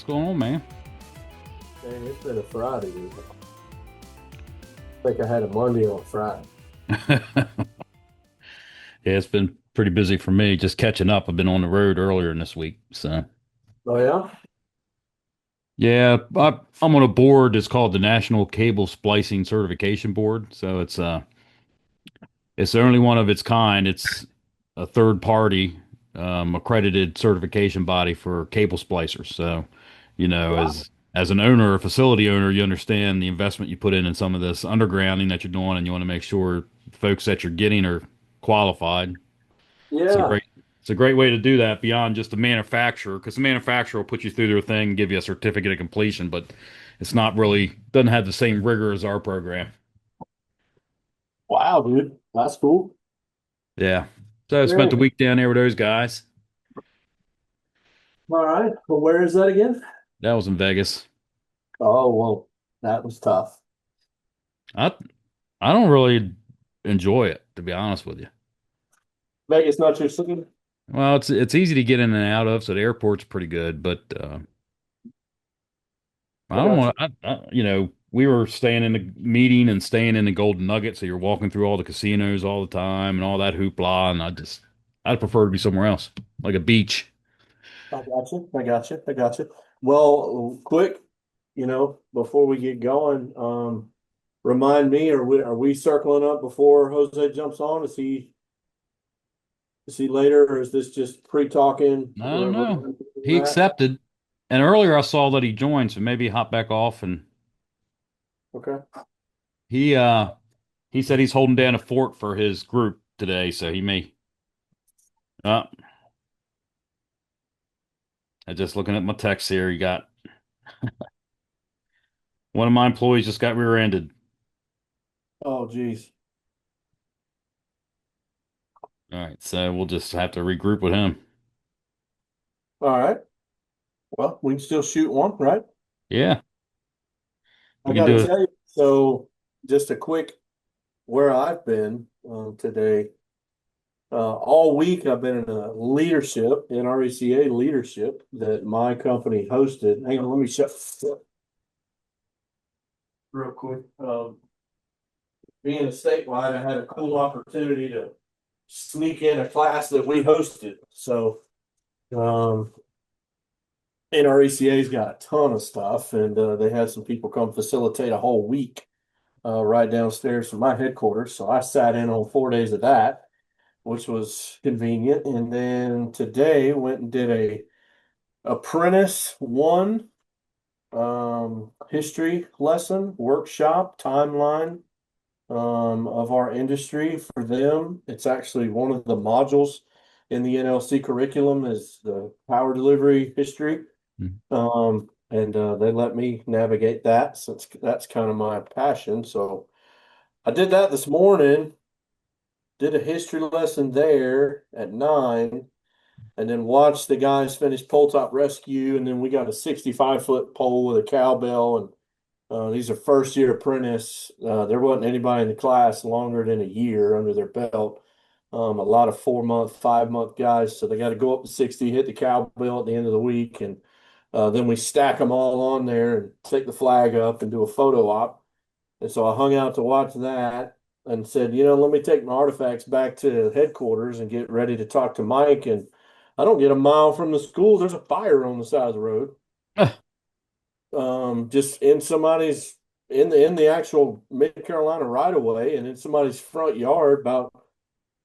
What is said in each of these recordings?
going on, man? Man, it's been a Friday. I think I had a Monday on Friday. Yeah, it's been pretty busy for me, just catching up. I've been on the road earlier in this week. So, Oh yeah? yeah, I'm on a board that's called the National Cable Splicing Certification Board. So it's the only one of its kind. It's a third party accredited certification body for cable splicers. So, Wow. as an owner, a facility owner, you understand the investment you put in some of this undergrounding that you're doing, and you want to make sure folks that you're getting are qualified. It's a Yeah. great it's a great way to do that beyond just the manufacturer, because the manufacturer will put you through their thing and give you a certificate of completion, but it's not really doesn't have the same rigor as our program. Wow, dude. That's cool. Yeah. So I spent the Very. week down there with those guys. All right. Well, where is that again? That was in Vegas. Oh, well, that was tough. I I don't really enjoy it, to be honest with you. Vegas, not your city? Well, it's easy to get in and out of, so the airport's pretty good, but I I don't got want you. we were staying in the meeting and staying in the Golden Nugget, so you're walking through all the casinos all the time and all that hoopla, and I'd prefer to be somewhere else, like a beach. I got you. I got you. I got you. Well, quick, before we get going, remind me, are we circling up before Jose jumps on? Is he later, or is this just pre-talking? I don't know. He That accepted, and earlier I saw that he joined, so maybe hop back off. And okay? he uh he said he's holding down a fort for his group today, so he may. Uh, I just looking at my text here. You got one of my employees just got rear-ended. Oh, geez. All right, so we'll just have to regroup with him. All right. Well, we can still shoot one, right? Yeah, I we can got to do it. tell you. So, just a quick where I've been today. All week, I've been in a leadership, NRECA leadership that my company hosted. Hang on, let me shut real quick. Being a statewide, I had a cool opportunity to sneak in a class that we hosted. So, um, NRECA's got a ton of stuff, and they had some people come facilitate a whole week right downstairs from my headquarters. So I sat in on 4 days of that, which was convenient. And then today went and did a apprentice one history lesson workshop timeline of our industry for them. It's actually one of the modules in the NLC curriculum is the power delivery history. And they let me navigate that since that's kind of my passion. So I did that this morning, did a history lesson there at 9, and then watched the guys finish pole top rescue. And then we got a 65-foot pole with a cowbell. And these are first year apprentice. There wasn't anybody in the class longer than a year under their belt. A lot of 4 month, 5 month guys. So they got to go up to 60, hit the cowbell at the end of the week. And then we stack them all on there and take the flag up and do a photo op. And so I hung out to watch that and said, let me take my artifacts back to headquarters and get ready to talk to Mike. And I don't get a mile from the school. There's a fire on the side of the road. Just in somebody's in the actual Mid Carolina right of way and in somebody's front yard, about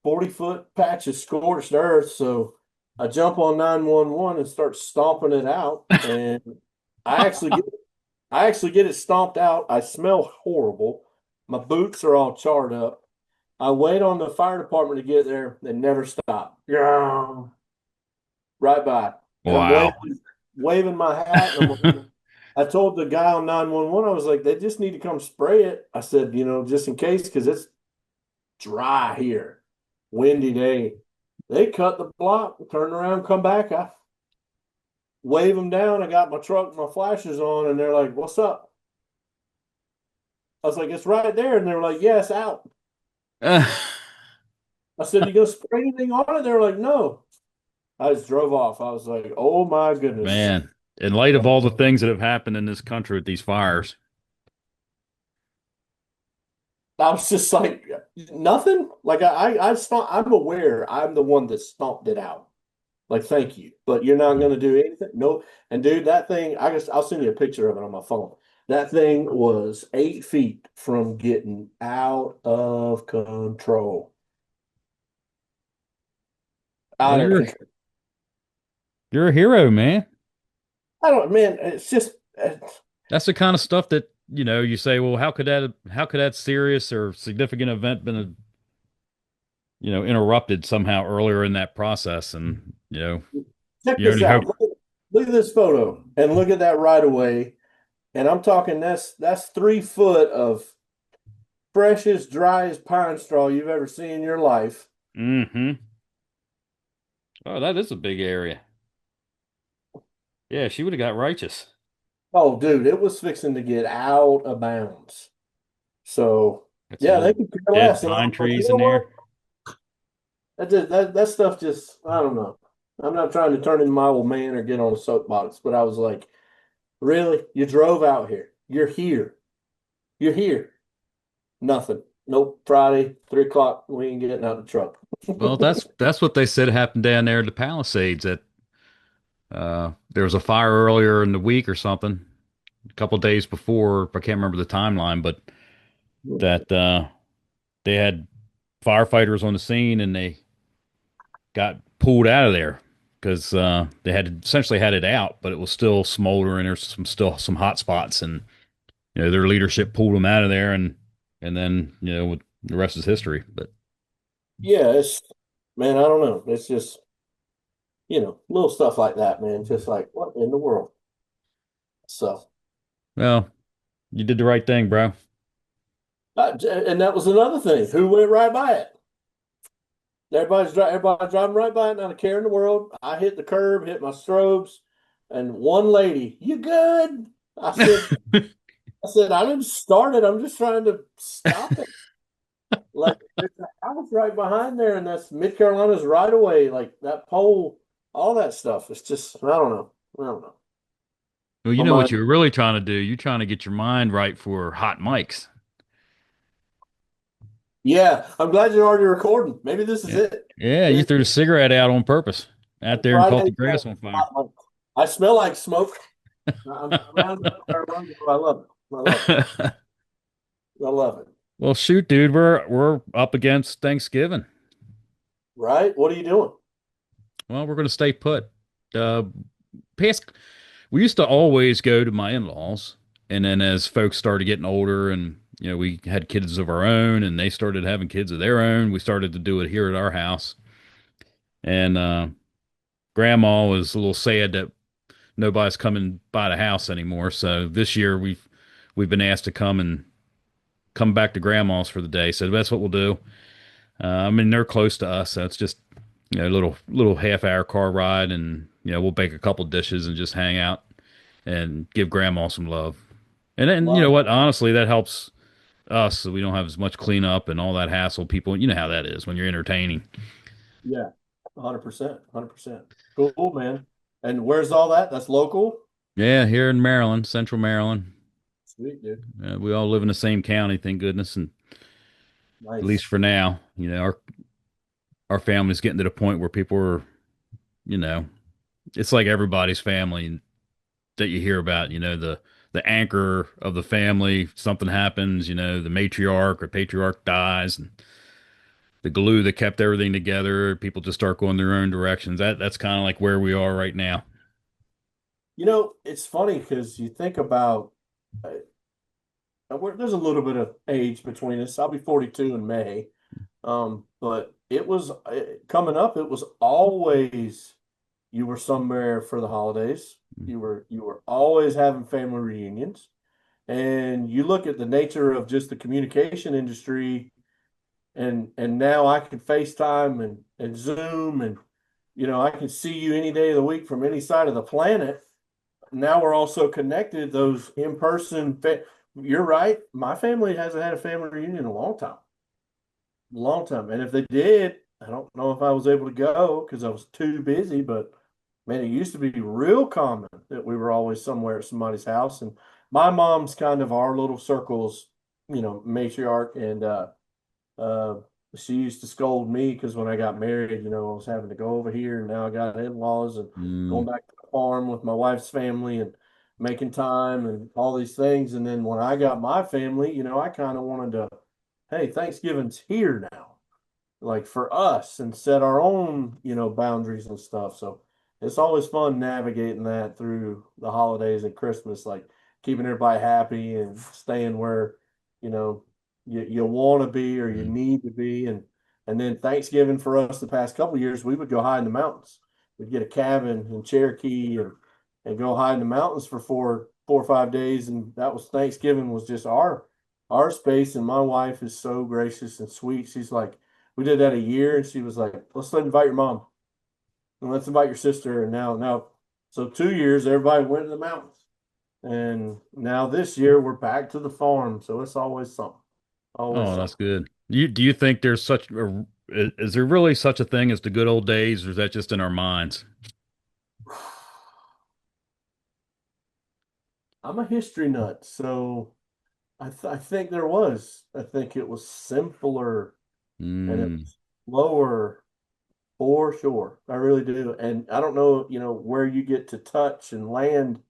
40-foot patch of scorched earth. So I jump on 911 and start stomping it out. And I actually get I actually get it stomped out. I smell horrible. My boots are all charred up. I wait on the fire department to get there. They never stop. Yeah, right by. And I'm Wow. waving my hat. And I told the guy on 911, I was like, they just need to come spray it. I said, just in case, because it's dry here, windy day. They cut the block, turn around, come back. I wave them down. I got my truck, my flashers on, and they're like, what's up? I was like, it's right there. And they were like, yes, yeah, out. I said, you gonna spray anything on it? They were like, no. I just drove off. I was like, oh my goodness. Man. in light of all the things that have happened in this country with these fires. I was just like, nothing. Like I'm aware I'm the one that stomped it out. Like, thank you, but you're not going to do anything. No, and dude, that thing, I'll send you a picture of it on my phone. That thing was 8 feet from getting out of control. Well, Out of you're control. you're a hero, man. I don't, man. It's just, That's the kind of stuff that, you say, well, how could that serious or significant event been, interrupted somehow earlier in that process? And, check you this only hope. out. Look at this photo, and look at that right away. And I'm talking that's 3 foot of freshest, driest pine straw you've ever seen in your life. Hmm. Oh, that is a big area. Yeah, she would have got righteous. Oh, dude, it was fixing to get out of bounds. So Got some yeah, they old could care dead less. And pine I'm like, you trees know in what? there. That stuff just I don't know. I'm not trying to turn into my old man or get on a soapbox, but I was like, really? You drove out here. You're here. You're here. Nothing. Nope. Friday, 3 o'clock. We ain't getting out of the truck. Well, that's what they said happened down there at the Palisades. That there was a fire earlier in the week or something, a couple days before. I can't remember the timeline, but that they had firefighters on the scene and they got pulled out of there because they had essentially had it out, but it was still smoldering. There's still some hot spots, and their leadership pulled them out of there, and then the rest is history. But Yeah, it's man, I don't know. It's just, little stuff like that, man. Just like, what in the world? So, well, you did the right thing, bro. and that was another thing. Who went right by it? Everybody driving right by it, not a care in the world. I hit the curb, hit my strobes, and one lady, you good? I said, I didn't start it. I'm just trying to stop it. Like there's a house right behind there, and that's Mid Carolina's right away. Like that pole, all that stuff. It's just I don't know. I don't know. Well, you My know what mind. you're really trying to do? You're trying to get your mind right for hot mics. Yeah, I'm glad you're already recording. Maybe this is Yeah. it. Yeah, you This threw the cigarette out on purpose out there and caught Friday. the grass on fire. I smell like smoke. I'm around North Carolina. I love it. I love it. I love it. Well, shoot, dude, we're up against Thanksgiving. Right? What are you doing? Well, we're going to stay put. Uh, past we used to always go to my in-laws, and then as folks started getting older, and we had kids of our own, and they started having kids of their own, we started to do it here at our house. And Grandma was a little sad that nobody's coming by the house anymore. So this year we've been asked to come back to Grandma's for the day. So that's what we'll do. I mean, they're close to us, so it's just a little half-hour car ride, and we'll bake a couple dishes and just hang out and give Grandma some love. And then you know Love. what? Honestly, that helps us, so we don't have as much cleanup and all that hassle. People, you know how that is when you're entertaining. Yeah. 100%. 100%. Cool, man. And where's all that? That's local? Yeah, here in Maryland, Central Maryland, Sweet, dude. we all live in the same county, thank goodness, and at least Nice. for now, our family's getting to the point where people are, you know, it's like everybody's family that you hear about, the anchor of the family, something happens, the matriarch or patriarch dies, and the glue that kept everything together, people just start going their own directions. That's kind of like where we are right now. It's funny because you think about there's a little bit of age between us. I'll be 42 in May. But it was coming up, it was always you were somewhere for the holidays. You were always having family reunions. And you look at the nature of just the communication industry and now I can FaceTime and Zoom and I can see you any day of the week from any side of the planet. Now we're also connected, those in-person you're right. My family hasn't had a family reunion in a long time. Long time. And if they did, I don't know if I was able to go because I was too busy, but Man, it used to be real common that we were always somewhere at somebody's house. And my mom's kind of our little circle's, matriarch. And uh, she used to scold me because when I got married, I was having to go over here, and now I got in-laws and Mm, going back to the farm with my wife's family and making time and all these things. And then when I got my family, I kind of wanted to, hey, Thanksgiving's here now, like for us, and set our own, boundaries and stuff. So it's always fun navigating that through the holidays and Christmas, like keeping everybody happy and staying where, you know, you want to be or you mm. need to be. And then Thanksgiving for us the past couple of years, we would go hide in the mountains. We'd get a cabin in Cherokee and go hide in the mountains for 4 or 5 days. And that was Thanksgiving was just our space. And my wife is so gracious and sweet. She's like, we did that a year, and she was like, "Let's invite your mom and let's invite your sister." And now, so 2 years, everybody went to the mountains, and now this year we're back to the farm. So it's always something, always Oh, that's something. good. Do you think there's is there really such a thing as the good old days, or is that just in our minds? I'm a history nut, so I think there was. I think it was simpler and it Mm, was slower for sure. I really do. And I don't know, where you get to touch and land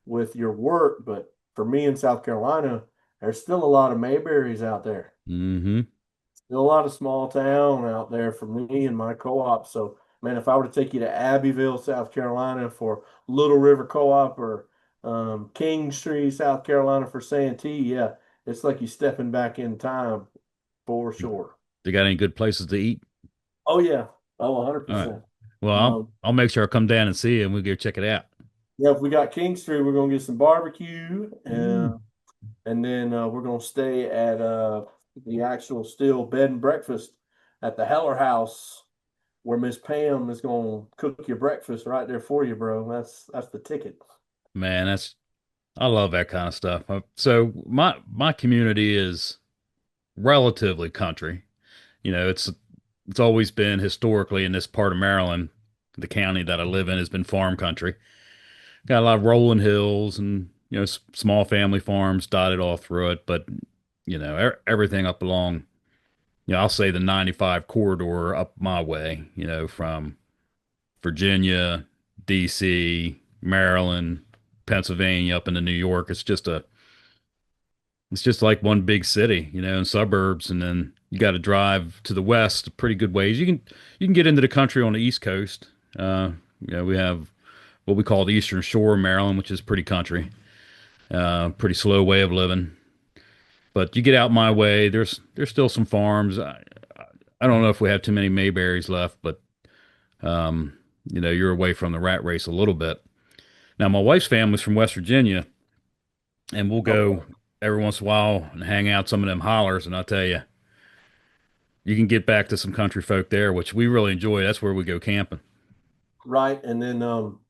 with your work, but for me in South Carolina, there's still a lot of Mayberries out there. hmm. Still a lot of small town out there for me and my co-op. So, man, if I were to take you to Abbeville, South Carolina for Little River Co-op or Kingstree, South Carolina for Santee, yeah, it's like you stepping back in time for sure. They got any good places to eat? Oh yeah. Oh, All right. 100%. Well, Um, I'll make sure I come down and see it and we'll go check it out. Yeah, if we got King Street, we're gonna get some barbecue, Ooh. and then we're gonna stay at the actual still bed and breakfast at the Heller House, where Miss Pam is gonna cook your breakfast right there for you, bro. That's the ticket. Man, that's I love that kind of stuff. So my community is relatively country. You know, it's always been historically in this part of Maryland, the county that I live in has been farm country. Got a lot of rolling hills and small family farms dotted all through it, but everything up along, I'll say the 95 corridor up my way, from Virginia, DC, Maryland, Pennsylvania up into New York. It's just like one big city, and suburbs, and then you got to drive to the west a pretty good ways. You can get into the country on the East Coast. We have what we call the Eastern Shore of Maryland, which is pretty country, pretty slow way of living. But you get out my way, there's still some farms. I don't know if we have too many Mayberries left, but you're away from the rat race a little bit. Now, my wife's family's from West Virginia, and we'll Okay. go every once in a while and hang out some of them hollers. And I'll tell you, you can get back to some country folk there, which we really enjoy. That's where we go camping. Right, and then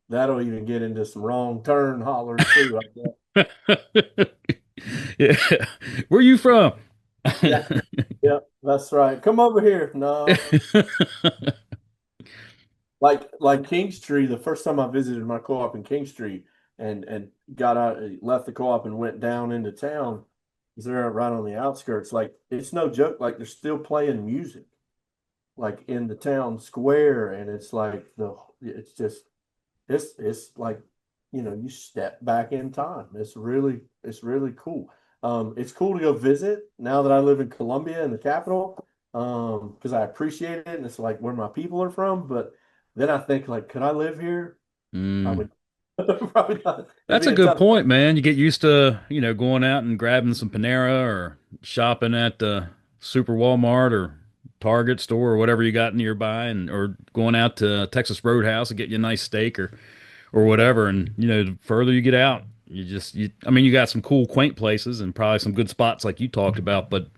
that'll even get into some wrong turn hollers too, I guess. Yeah. Where you from? Yeah, yeah, that's right. Come over here. No, like Kingstree, the first time I visited my co-op in Kingstree and got out, left the co-op and went down into town, because they're right on the outskirts. Like it's no joke. Like they're still playing music, like in the town square, and it's like it's just it's like you step back in time. It's really cool. It's cool to go visit now that I live in Columbia in the capital, because I appreciate it and it's like where my people are from. But then I think like, could I live here? Mm. Probably, probably not. It'd That's be a a good tough. point, man. You get used to, going out and grabbing some Panera or shopping at the Super Walmart or Target store or whatever you got nearby, and or going out to Texas Roadhouse and get you a nice steak or whatever. And the further you get out, I mean, you got some cool, quaint places and probably some good spots like you talked about, but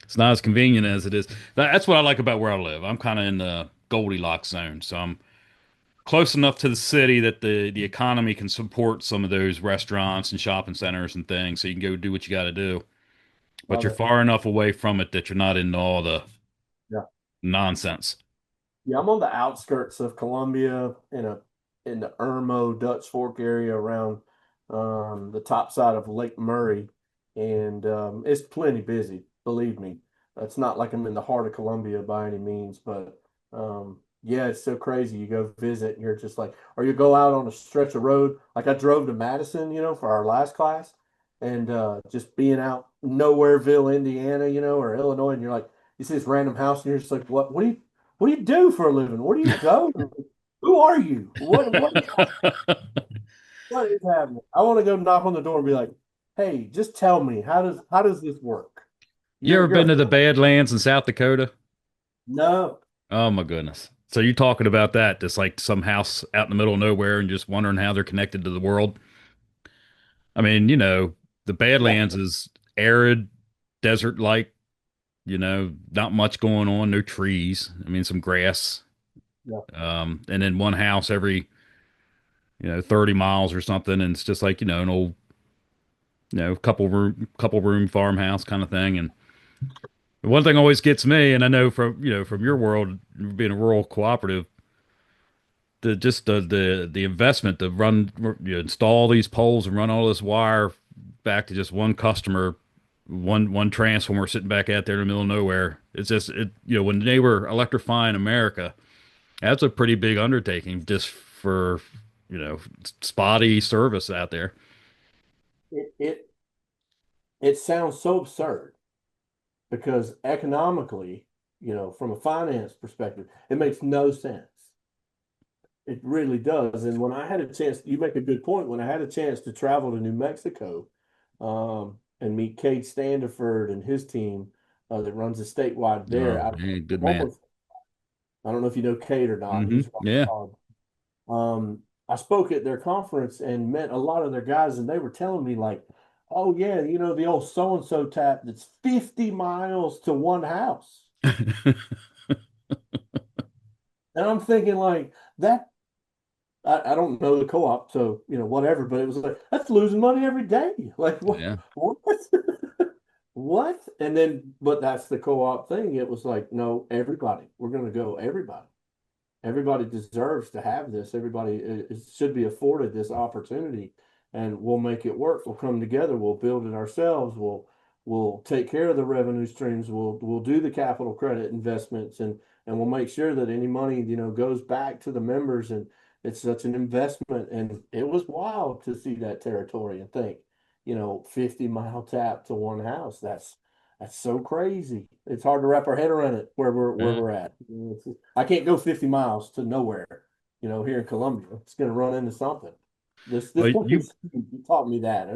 it's not as convenient as it is. That's what I like about where I live. I'm kind of in the Goldilocks zone, so I'm close enough to the city that the economy can support some of those restaurants and shopping centers and things, so you can go do what you got to do. But Love you're it. far enough away from it that you're not into all the Yeah. nonsense. Yeah, I'm on the outskirts of Columbia, in the Irmo Dutch Fork area around the top side of Lake Murray, and it's plenty busy. Believe me, it's not like I'm in the heart of Columbia by any means, but yeah, it's so crazy. You go visit, and you're just like, or you go out on a stretch of road. Like I drove to Madison, for our last class, and just being out Nowhereville, Indiana, or Illinois, and you're like, you see this random house, and you're just like, what do you do for a living? Where do you go? Who are you? What is happening? I want to go knock on the door and be like, "Hey, just tell me how does this work?" You You're ever you're been a to the Badlands in South Dakota? no. Oh my goodness. So you're talking about that, just like some house out in the middle of nowhere and just wondering how they're connected to the world. I mean, the Yeah, Badlands is arid, desert like, not much going on, no trees. I mean, some grass. yeah. And then one house every, 30 miles or something. And it's just like, an old, couple room farmhouse kind of thing. And the one thing always gets me, and I know from your world, being a rural cooperative, the investment to run, install these poles and run all this wire back to just one customer, one transformer sitting back out there in the middle of nowhere. It's just when they were electrifying America, that's a pretty big undertaking just for spotty service out there. It sounds so absurd because economically, from a finance perspective, it makes no sense. It really does. And when I had a chance, you make a good point. When I had a chance to travel to New Mexico, and meet Cade Standiford and his team that runs a statewide there, Oh, hey, good man. almost I don't know if you know Cade or not. Hmm. He's rock Yeah. solid. I spoke at their conference and met a lot of their guys, and they were telling me like, "Oh yeah, the old so and so tap that's 50 miles to one house." And I'm thinking like that. I don't know the co-op, so whatever. But it was like that's losing money every day. Like what? Yeah. What? What? And then, but that's the co-op thing. It was like, no, everybody. We're going to go. Everybody deserves to have this. Everybody should be afforded this opportunity, and we'll make it work. We'll come together. We'll build it ourselves. We'll take care of the revenue streams. We'll do the capital credit investments, and we'll make sure that any money goes back to the members. And it's such an investment. And it was wild to see that territory and think, 50-mile tap to one house. That's so crazy. It's hard to wrap our head around it where Yeah. we're at. I can't go 50 miles to nowhere, here in Columbia. It's going to run into something. This Well, you country's you taught me that.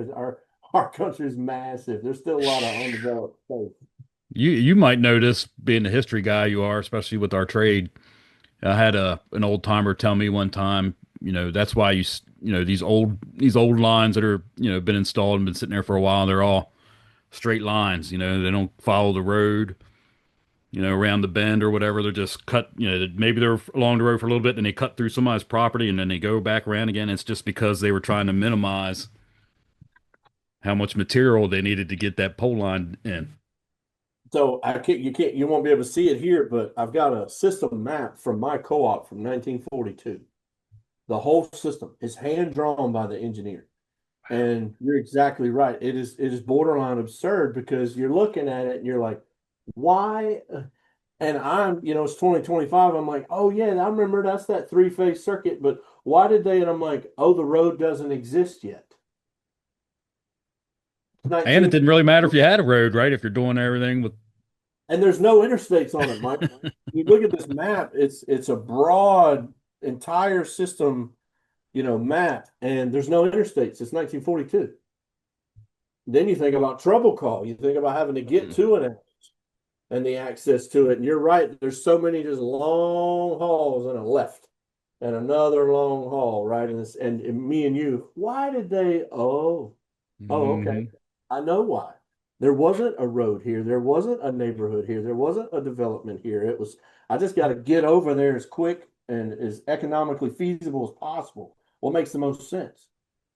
Our country's massive. There's still a lot of undeveloped space. you might notice, being the history guy you are, especially with our trade. I had an old timer tell me one time, that's why these old lines that are been installed and been sitting there for a while, they're all straight lines. They don't follow the road, around the bend or whatever. They're just cut. Maybe they're along the road for a little bit, then they cut through somebody's property, and then they go back around again. It's just because they were trying to minimize how much material they needed to get that pole line in. So you won't be able to see it here, but I've got a system map from my co-op from 1942. The whole system is hand drawn by the engineer. And you're exactly right. It is borderline absurd because you're looking at it and you're like, why? And it's 2025. I'm like, oh yeah, I remember that's that three-phase circuit, but why did they? And I'm like, oh, the road doesn't exist yet. And it 19, didn't really matter if you had a road, right? If you're doing everything with. and there's no interstates on it, Mike. You look at this map, it's a broad entire system, map, and there's no interstates. It's 1942. Then you think about trouble call. You think about having to get to it and the access to it. And you're right. There's so many just long hauls and a left and another long haul, right? And me and you, why did they? Oh, okay. Mhm. I know why. There wasn't a road here. There wasn't a neighborhood here. There wasn't a development here. I just got to get over there as quick and as economically feasible as possible. What makes the most sense?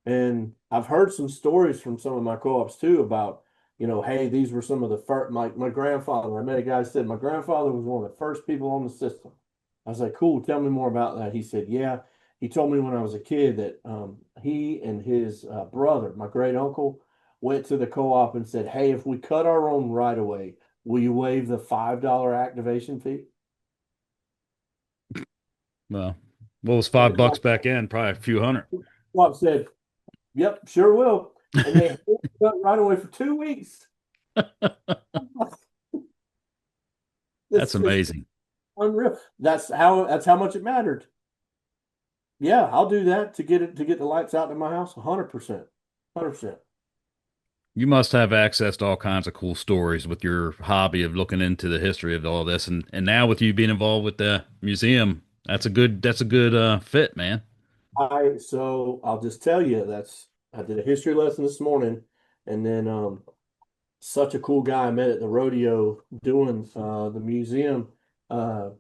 And I've heard some stories from some of my co-ops too about, hey, these were some of the first, my grandfather. I met a guy who said my grandfather was one of the first people on the system. I was like, cool, tell me more about that. He said, yeah. he told me when I was a kid that he and his brother, my great uncle, went to the co-op and said, "Hey, if we cut our own right away, will you waive the $5 activation fee?" Well, what was And $5 back in? Probably a few hundred. the co-op said, "Yep, sure will." And they cut right away for 2 weeks. That's It's amazing. unreal. That's how much it mattered. Yeah, I'll do that to get the lights out in my house. 100%, 100%. You must have access to all kinds of cool stories with your hobby of looking into the history of all this, and now with you being involved with the museum, that's a good fit, man. I'll just tell you I did a history lesson this morning, and then such a cool guy I met at the rodeo doing the museum. Uh,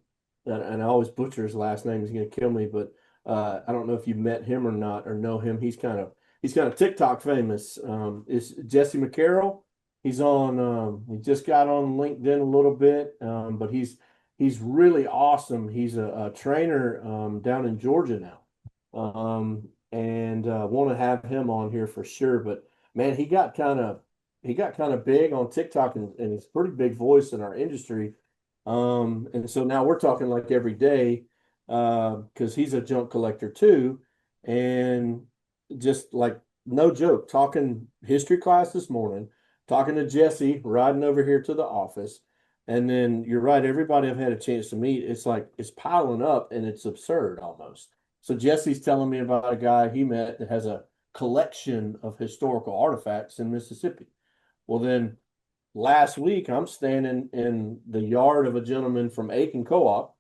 and I always butcher his last name. He's going to kill me, but I don't know if you met him or not or know him. He's kind of TikTok famous. It's Jesse McCarroll. He just got on LinkedIn a little bit, but he's really awesome. He's a trainer down in Georgia now, and want to have him on here for sure. But man, he got kind of big on TikTok, and he's a pretty big voice in our industry. And so now we're talking like every day, because he's a junk collector too. And just like no joke, talking history class this morning, talking to Jesse, riding over here to the office. And then you're right, everybody I've had a chance to meet, it's like it's piling up and it's absurd almost. So Jesse's telling me about a guy he met that has a collection of historical artifacts in Mississippi. Well, then last week I'm standing in the yard of a gentleman from Aiken Co-op,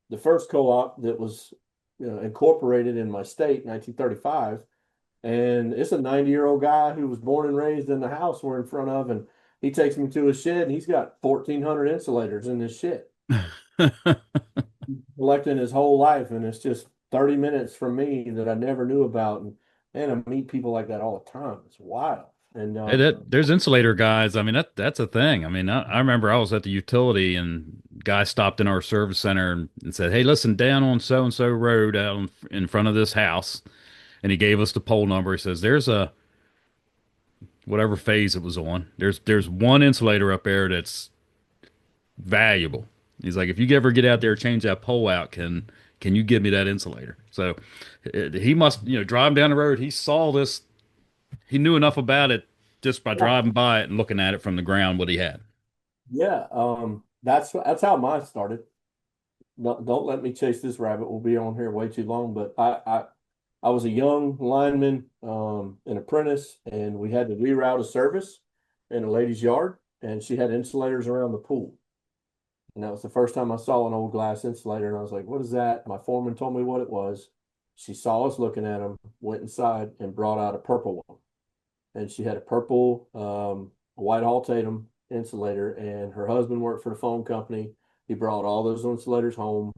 the first co-op that was incorporated in my state, 1935. And it's a 90-year-old guy who was born and raised in the house we're in front of. And he takes me to his shed and he's got 1,400 insulators in this shed, collecting his whole life. And it's just 30 minutes from me that I never knew about. And man, I meet people like that all the time. It's wild. And Hey, there's insulator guys. I mean, that's a thing. I mean, I remember I was at the utility and guy stopped in our service center and said, "Hey, listen, down on so and so road out in front of this house," and he gave us the pole number. He says, "There's a whatever phase it was on. There's one insulator up there that's valuable." He's like, "If you ever get out there, change that pole out, can you give me that insulator?" So he must, driving down the road, he saw this. He knew enough about it just by yeah, driving by it and looking at it from the ground what he had. yeah, that's how mine started. Don't let me chase this rabbit. We'll be on here way too long. But I was a young lineman, an apprentice, and we had to reroute a service in a lady's yard, and she had insulators around the pool. And that was the first time I saw an old glass insulator, and I was like, "What is that?" My foreman told me what it was. She saw us looking at them, went inside, and brought out a purple one. And she had a purple Whitehall Tatum insulator, and her husband worked for the phone company. He brought all those insulators home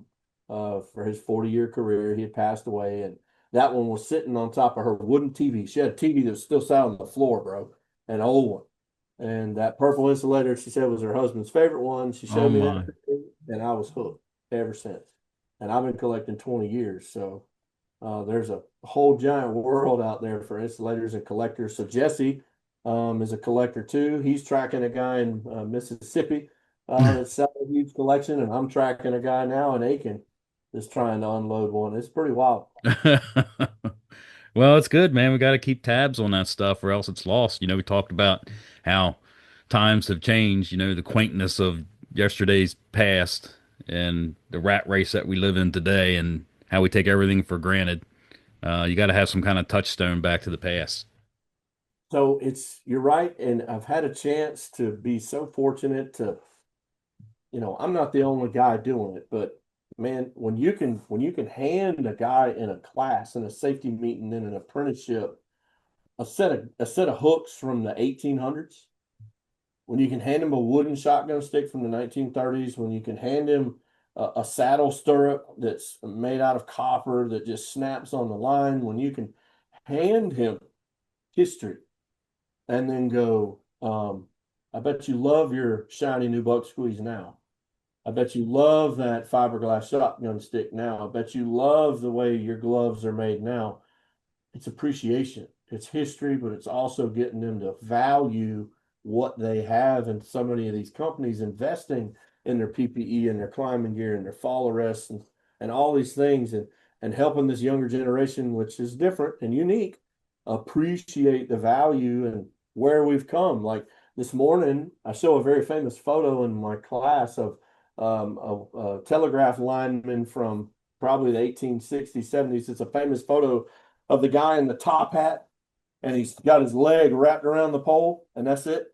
for his 40-year career. He had passed away, and that one was sitting on top of her wooden TV. She had a TV that was still sat on the floor, bro, an old one. And that purple insulator, she said, was her husband's favorite one. She Oh showed me that, my. and I was hooked ever since. And I've been collecting 20 years, so there's a whole giant world out there for insulators and collectors. So Jesse is a collector too. He's tracking a guy in Mississippi that's selling a huge collection, and I'm tracking a guy now in Aiken that's trying to unload one. It's pretty wild. Well, it's good, man. We got to keep tabs on that stuff or else it's lost. We talked about how times have changed, the quaintness of yesterday's past and the rat race that we live in today and how we take everything for granted. You got to have some kind of touchstone back to the past. So you're right, and I've had a chance to be so fortunate to, I'm not the only guy doing it, but man, when you can hand a guy in a class in a safety meeting in an apprenticeship a set of hooks from the 1800s, when you can hand him a wooden shotgun stick from the 1930s, when you can hand him a saddle stirrup that's made out of copper that just snaps on the line, when you can hand him history and then go, I bet you love your shiny new buck squeeze now. I bet you love that fiberglass shotgun stick now. I bet you love the way your gloves are made now. It's appreciation. It's history, but it's also getting them to value what they have. And so many of these companies investing in their PPE and their climbing gear and their fall arrests and all these things and helping this younger generation, which is different and unique, appreciate the value and where we've come. Like this morning, I show a very famous photo in my class of a telegraph lineman from probably the 1860s, 70s. It's a famous photo of the guy in the top hat, and he's got his leg wrapped around the pole, and that's it.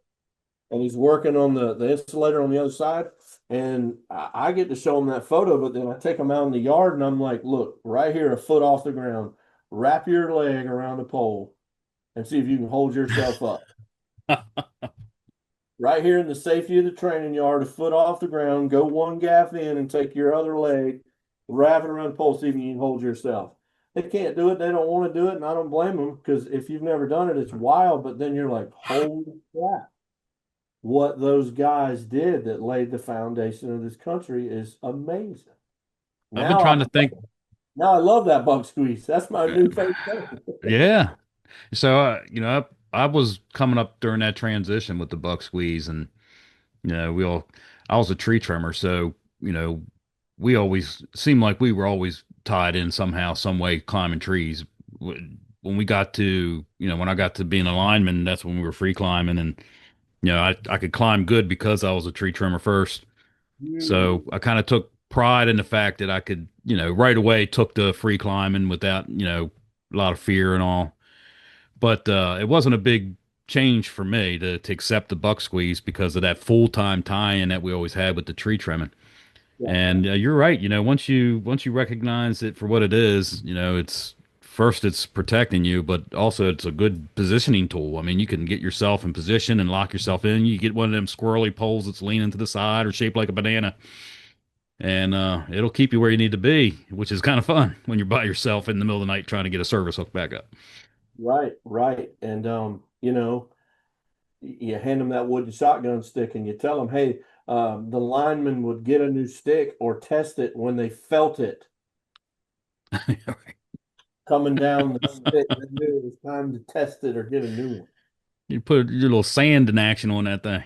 And he's working on the insulator on the other side. And I get to show him that photo, but then I take him out in the yard and I'm like, look, right here, a foot off the ground, wrap your leg around the pole and see if you can hold yourself up. Right here in the safety of the training yard, a foot off the ground, go one gaff in and take your other leg, wrap it around the pole, see if you can hold yourself. They can't do it. They don't want to do it. And I don't blame them because if you've never done it, it's wild. But then you're like, holy crap. What those guys did that laid the foundation of this country is amazing. I've been Now trying to I think. now I love that buck squeeze. That's my new favorite thing. Yeah. So, I was coming up during that transition with the buck squeeze, and I was a tree trimmer, so we always seemed like we were always tied in somehow, some way, climbing trees. When we got to, when I got to being a lineman, that's when we were free climbing, and I could climb good because I was a tree trimmer first. So Mm, I kind of took pride in the fact that I could, right away took the free climbing without, a lot of fear and all. But it wasn't a big change for me to accept the buck squeeze because of that full time tie-in that we always had with the tree trimming. yeah, And you're right. Once you recognize it for what it is, it's first it's protecting you, but also it's a good positioning tool. I mean, you can get yourself in position and lock yourself in. You get one of them squirrely poles that's leaning to the side or shaped like a banana, and it'll keep you where you need to be, which is kind of fun when you're by yourself in the middle of the night trying to get a service hook back up. right, right. And you hand them that wooden shotgun stick and you tell them, hey, the lineman would get a new stick or test it when they felt it coming down the stick. They knew it was time to test it or get a new one. You put your little sand in action on that thing.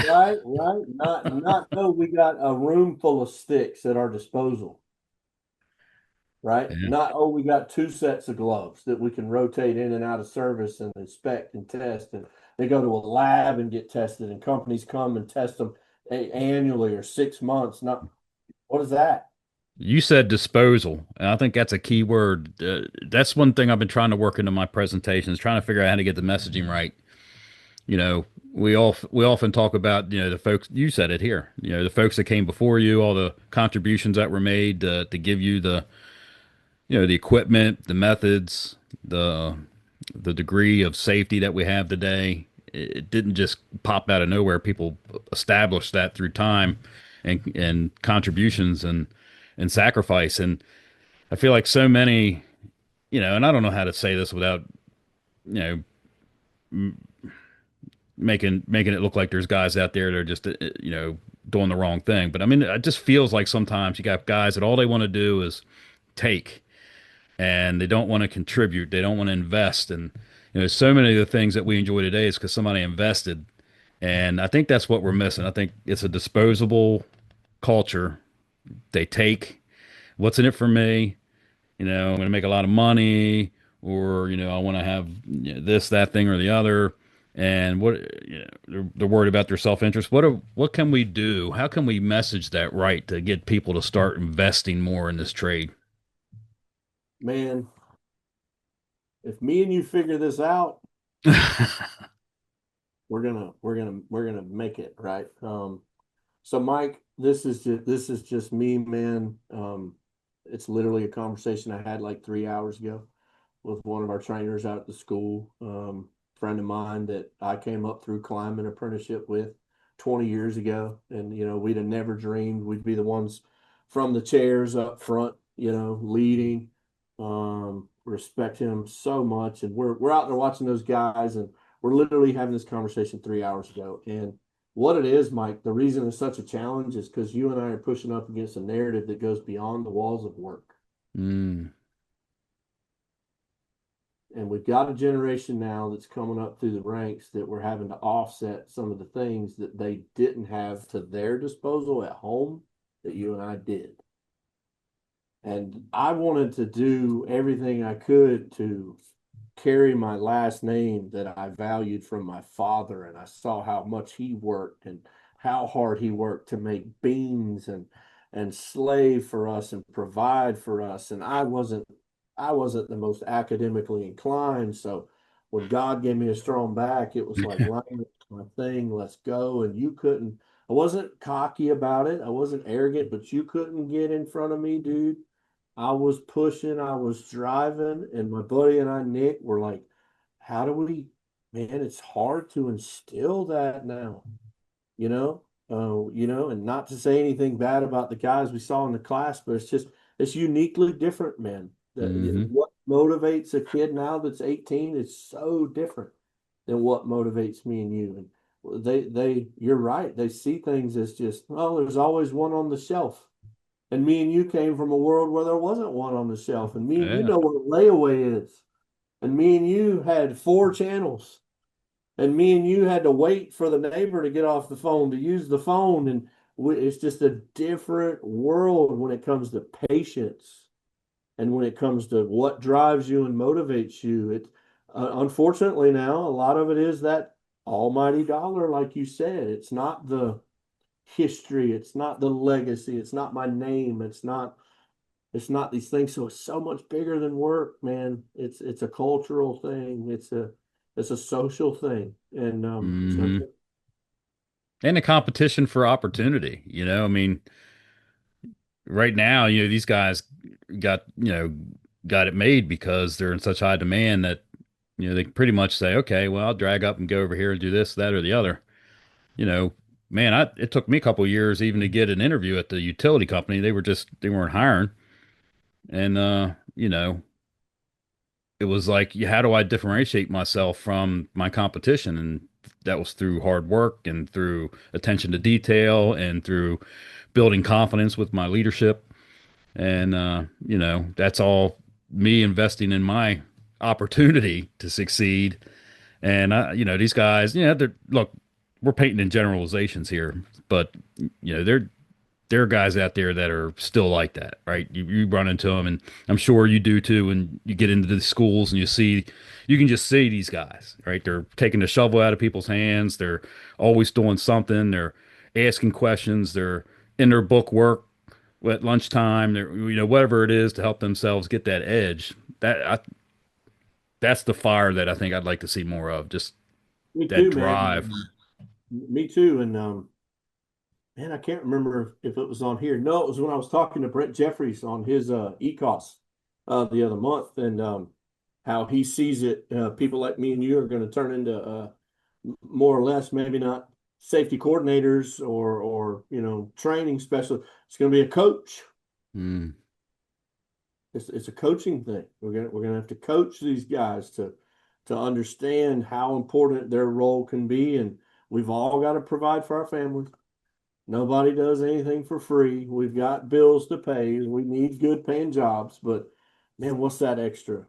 Right, right. Not though we got a room full of sticks at our disposal. Right. Yeah. Not, oh, we got two sets of gloves that we can rotate in and out of service and inspect and test. And they go to a lab and get tested, and companies come and test them annually or 6 months. Not what is that? You said disposal, and I think that's a key word. That's one thing I've been trying to work into my presentations, trying to figure out how to get the messaging right. You know, we often talk about the folks. You said it here. The folks that came before you, all the contributions that were made to give you the equipment, the methods, the degree of safety that we have today. It didn't just pop out of nowhere. People established that through time and contributions and sacrifice. And I feel like so many, and I don't know how to say this without, you know, making it look like there's guys out there that are just, doing the wrong thing. But I mean, it just feels like sometimes you got guys that all they want to do is take, and they don't want to contribute. They don't want to invest. And so many of the things that we enjoy today is because somebody invested. And I think that's what we're missing. I think it's a disposable culture. They take what's in it for me. I'm going to make a lot of money, or I want to have this, that thing, or the other. And they're worried about their self-interest. What can we do? How can we message that right to get people to start investing more in this trade? Man, if me and you figure this out, we're gonna make it, right? So Mike, this is just me, man. It's literally a conversation I had like 3 hours ago with one of our trainers out at the school, friend of mine that I came up through climbing apprenticeship with 20 years ago. And, we'd have never dreamed we'd be the ones from the chairs up front, leading. Respect him so much. And we're out there watching those guys and we're literally having this conversation 3 hours ago. And what it is, Mike, the reason it's such a challenge is because you and I are pushing up against a narrative that goes beyond the walls of work. Mm. And we've got a generation now that's coming up through the ranks that we're having to offset some of the things that they didn't have to their disposal at home that you and I did. And I wanted to do everything I could to carry my last name that I valued from my father. And I saw how much he worked and how hard he worked to make beans and slave for us and provide for us. And I wasn't the most academically inclined. So when God gave me a strong back, it was like, line my thing, let's go. And I wasn't cocky about it. I wasn't arrogant, but you couldn't get in front of me, dude. I was pushing, I was driving, and my buddy and I, Nick, were like, how do we, man, it's hard to instill that now, you know? And not to say anything bad about the guys we saw in the class, but it's uniquely different, man. Hmm. What motivates a kid now that's 18 is so different than what motivates me and you. And you're right. They see things as just, oh, there's always one on the shelf. And me and you came from a world where there wasn't one on the shelf. And me and you Yeah. know what a layaway is. And me and you had four channels. And me and you had to wait for the neighbor to get off the phone to use the phone. And it's just a different world when it comes to patience and when it comes to what drives you and motivates you. Unfortunately now, a lot of it is that almighty dollar, like you said. It's not the history, it's not the legacy, it's not my name, it's not these things. So it's so much bigger than work, man. It's a cultural thing. It's a social thing. And Hmm. And a competition for opportunity. I mean, right now, these guys got it made because they're in such high demand that, they can pretty much say, okay, well, I'll drag up and go over here and do this, that, or the other. You know, Man, it took me a couple of years even to get an interview at the utility company. They weren't hiring. And, it was like, how do I differentiate myself from my competition? And that was through hard work and through attention to detail and through building confidence with my leadership. And, that's all me investing in my opportunity to succeed. And, these guys, look, we're painting in generalizations here, but, there are guys out there that are still like that, right? You run into them, and I'm sure you do too. And you get into the schools and you can just see these guys, right? They're taking the shovel out of people's hands. They're always doing something. They're asking questions. They're in their book work at lunchtime. They're, whatever it is to help themselves get that edge. That's the fire that I think I'd like to see more of. Just me that too, man. drive. Me too. And man, I can't remember if it was on here. No, it was when I was talking to Brent Jeffries on his ECOS the other month, and how he sees it. People like me and you are going to turn into more or less, maybe not safety coordinators or training specialists. It's going to be a coach. Mm, It's a coaching thing. We're gonna have to coach these guys to understand how important their role can be, and we've all got to provide for our families. Nobody does anything for free. We've got bills to pay. We need good paying jobs, but man, what's that extra?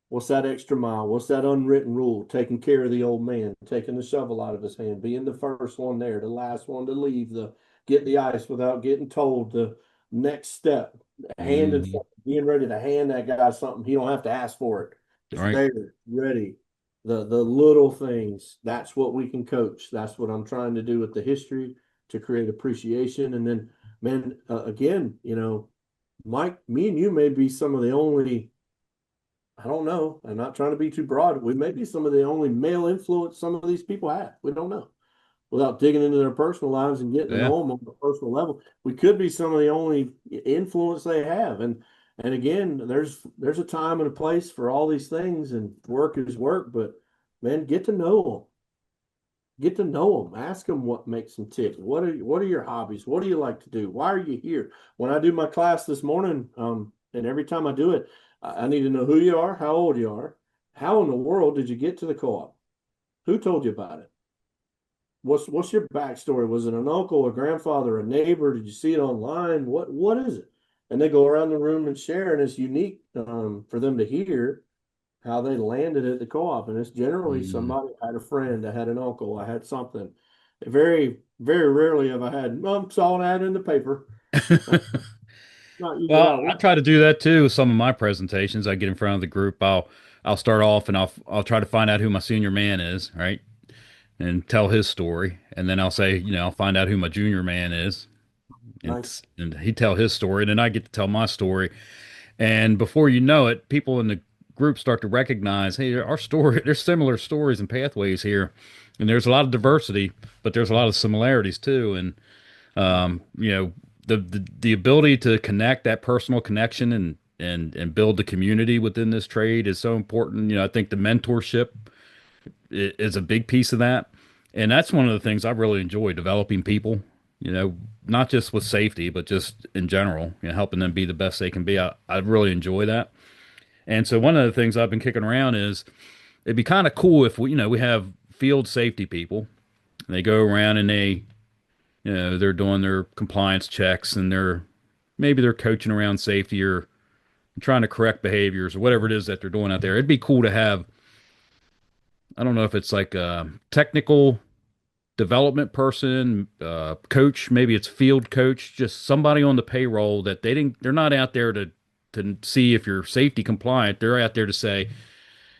What's that extra mile? What's that unwritten rule? Taking care of the old man, taking the shovel out of his hand, being the first one there, the last one to leave, get the ice without getting told, the next step, handing hmm. something, being ready to hand that guy something. He don't have to ask for it. It's Right. there, ready. The little things, that's what we can coach. That's what I'm trying to do with the history to create appreciation. And then, man, again, Mike, me and you may be some of the only, I don't know. I'm not trying to be too broad. We may be some of the only male influence some of these people have. We don't know. Without digging into their personal lives and getting to Yeah. know them on a personal level, we could be some of the only influence they have. And again, there's a time and a place for all these things, and work is work. But man, get to know them. Get to know them. Ask them what makes them tick. What are your hobbies? What do you like to do? Why are you here? When I do my class this morning, and every time I do it, I need to know who you are, how old you are, how in the world did you get to the co-op? Who told you about it? what's your backstory? Was it an uncle, a grandfather, a neighbor? Did you see it online? What is it? And they go around the room and share, and it's unique for them to hear how they landed at the co-op. And it's generally Mm. somebody I had a friend, I had an uncle, I had something. Very, very rarely have I had, saw an ad in the paper. Not usually Well, how it I works. try to do that too with some of my presentations. I get in front of the group. I'll start off and I'll try to find out who my senior man is, right? And tell his story. And then I'll say, I'll find out who my junior man is Nice. and he tell his story. And then I get to tell my story. And before you know it, people in the group start to recognize, hey, our story, there's similar stories and pathways here. And there's a lot of diversity, but there's a lot of similarities too. And you know, the ability to connect that personal connection and build the community within this trade is so important. I think the mentorship is a big piece of that, and that's one of the things I really enjoy developing people. Not just with safety, but just in general. Helping them be the best they can be. I really enjoy that. And so one of the things I've been kicking around is it'd be kind of cool if we have field safety people. And they go around and they're doing their compliance checks and maybe they're coaching around safety or trying to correct behaviors or whatever it is that they're doing out there. It'd be cool to have, I don't know if it's like a technical development person, coach, maybe it's field coach, just somebody on the payroll that they're not out there to see if you're safety compliant. They're out there to say,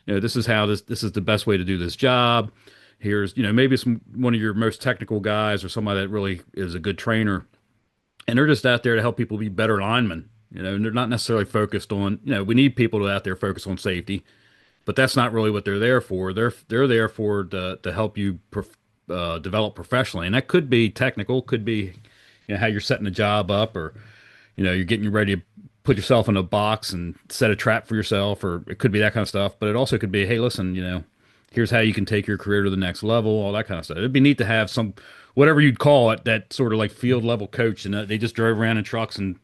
this is how this is the best way to do this job. Here's, maybe it's one of your most technical guys or somebody that really is a good trainer and they're just out there to help people be better linemen. And they're not necessarily focused on, we need people to out there focus on safety, but that's not really what they're there for. They're there for to help you develop professionally, and that could be technical, could be how you're setting a job up, or you're getting ready to put yourself in a box and set a trap for yourself, or it could be that kind of stuff. But it also could be, hey, listen, here's how you can take your career to the next level, all that kind of stuff. It'd be neat to have some, whatever you'd call it, that sort of like field level coach, and they just drove around in trucks and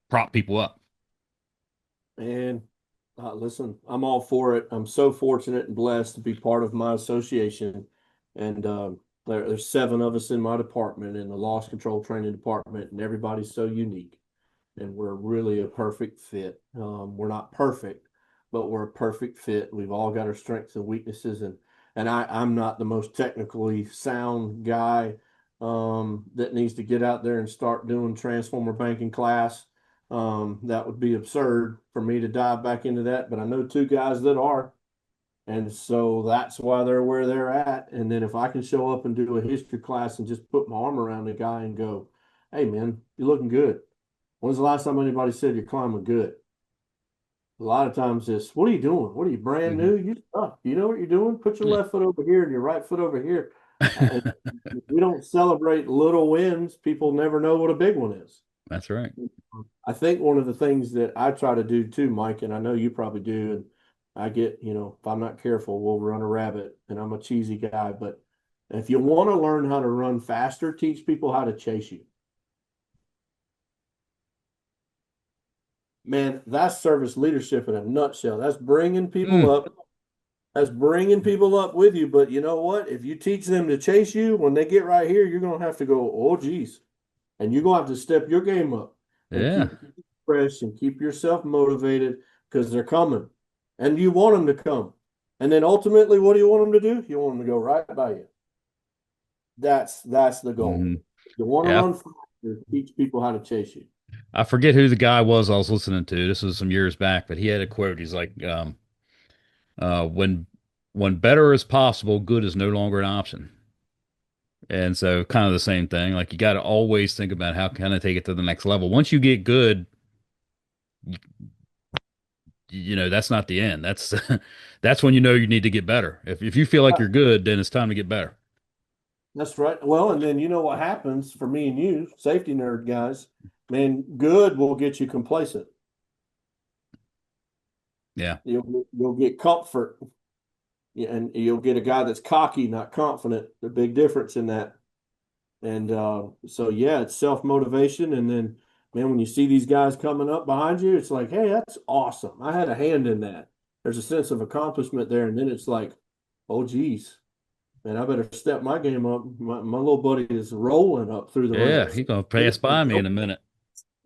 prop people up. And listen, I'm all for it. I'm so fortunate and blessed to be part of my association. And there's seven of us in my department in the loss control training department, and everybody's so unique. And we're really a perfect fit. We're not perfect, but we're a perfect fit. We've all got our strengths and weaknesses, and I'm not the most technically sound guy that needs to get out there and start doing transformer banking class. That would be absurd for me to dive back into that, but I know two guys that are. And so that's why they're where they're at. And then if I can show up and do a history class and just put my arm around the guy and go, hey, man, you're looking good. When's the last time anybody said you're climbing good? A lot of times it's, what are you doing? What are you brand Mhm. new? You stuck. You know what you're doing? Put your Yeah, left foot over here and your right foot over here. And if we don't celebrate little wins, people never know what a big one is. that's right. I think one of the things that I try to do too, Mike, and I know you probably do, and I get, if I'm not careful, we'll run a rabbit, and I'm a cheesy guy, but if you want to learn how to run faster, teach people how to chase you. Man, that's service leadership in a nutshell. Mm, That's bringing people up with you. But you know what? If you teach them to chase you, when they get right here, you're going to have to go, oh, geez. And you're going to have to step your game up and yeah. keep fresh and keep yourself motivated because they're coming and you want them to come. And then ultimately, what do you want them to do? You want them to go right by you. That's the goal. Hmm. You want to Yeah. run faster, teach people how to chase you. I forget who the guy was I was listening to. This was some years back, but he had a quote. He's like, when better is possible, good is no longer an option. And so kind of the same thing. Like you got to always think about how can I take it to the next level. Once you get good, that's not the end. That's that's when you need to get better. If you feel like you're good, then it's time to get better. That's right. Well, and then you know what happens for me and you, safety nerd guys, man, good will get you complacent. Yeah. You'll get comfort. Yeah, and you'll get a guy that's cocky, not confident. The big difference in that. And so, yeah, it's self motivation. And then, man, when you see these guys coming up behind you, it's like, hey, that's awesome. I had a hand in that. There's a sense of accomplishment there. And then it's like, oh, geez. Man, I better step my game up. My little buddy is rolling up through the Yeah, ranks. he's gonna pass by me in a minute.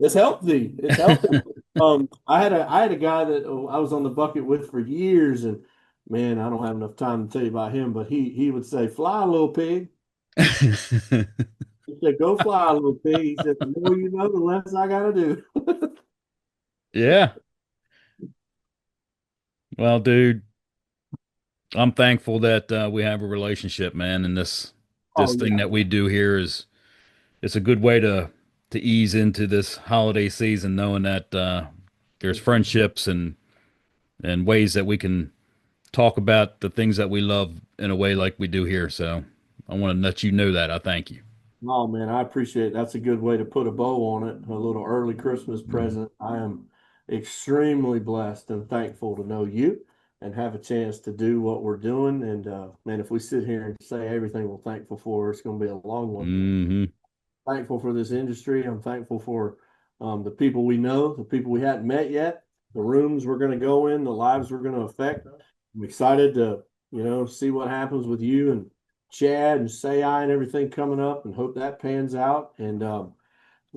It's healthy. It's healthy. I had a guy that I was on the bucket with for years, and man, I don't have enough time to tell you about him, but he would say, "Fly, little pig." He said, "Go fly, little pig." He said, "The more you know, the less I got to do." Yeah. Well, dude, I'm thankful that we have a relationship, man, and this Oh thing yeah. that we do here is it's a good way to ease into this holiday season, knowing that there's friendships and ways that we can talk about the things that we love in a way like we do here. So I want to let you know that I thank you. Oh man, I appreciate it. That's a good way to put a bow on it. A little early Christmas present. I am extremely blessed and thankful to know you and have a chance to do what we're doing. And man, if we sit here and say everything we're thankful for, it's going to be a long one. Hmm. Thankful for this industry. I'm thankful for the people we know, the people we hadn't met yet, the rooms we're going to go in, the lives we're going to affect. I'm excited to, see what happens with you and Chad and Say I and everything coming up, and hope that pans out. And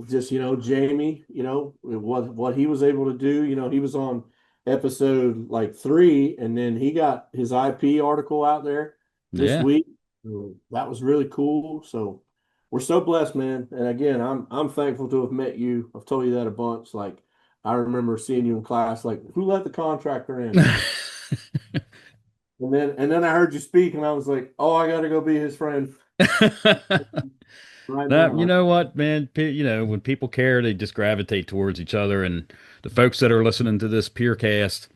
just Jamie, what he was able to do. He was on episode like 3, and then he got his IP article out there this Yeah. week. That was really cool. So we're so blessed, man. And again, I'm thankful to have met you. I've told you that a bunch. Like, I remember seeing you in class, like, who let the contractor in? And then I heard you speak, and I was like, oh, I got to go be his friend right That, you now. know what, man, when people care, they just gravitate towards each other. And the folks that are listening to this Peercast,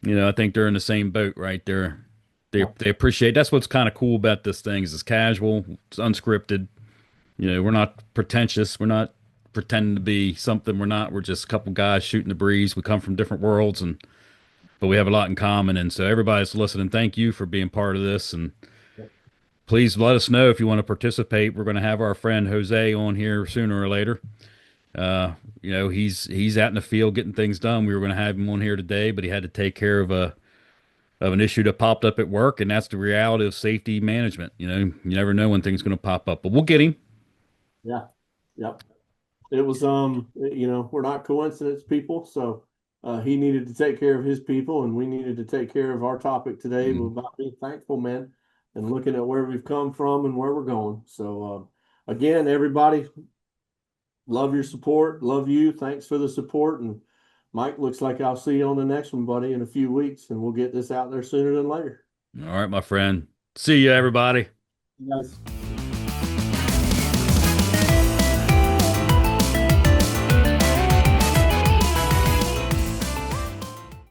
I think they're in the same boat, right? They appreciate that's what's kind of cool about this thing is it's casual, it's unscripted. We're not pretentious. We're not pretending to be something we're not. We're just a couple guys shooting the breeze. We come from different worlds and but we have a lot in common. And so everybody's listening. Thank you for being part of this. And please let us know if you want to participate. We're going to have our friend Jose on here sooner or later. He's out in the field getting things done. We were going to have him on here today, but he had to take care of an issue that popped up at work, and that's the reality of safety management. You never know when things going to pop up, but we'll get him. Yeah. Yep. It was we're not coincidence people, so he needed to take care of his people, and we needed to take care of our topic today Mm. about being thankful, man, and looking at where we've come from and where we're going. So again, everybody, love your support, love you. Thanks for the support. And Mike, looks like I'll see you on the next one, buddy, in a few weeks, and we'll get this out there sooner than later. All right, my friend. See you, everybody. Yes.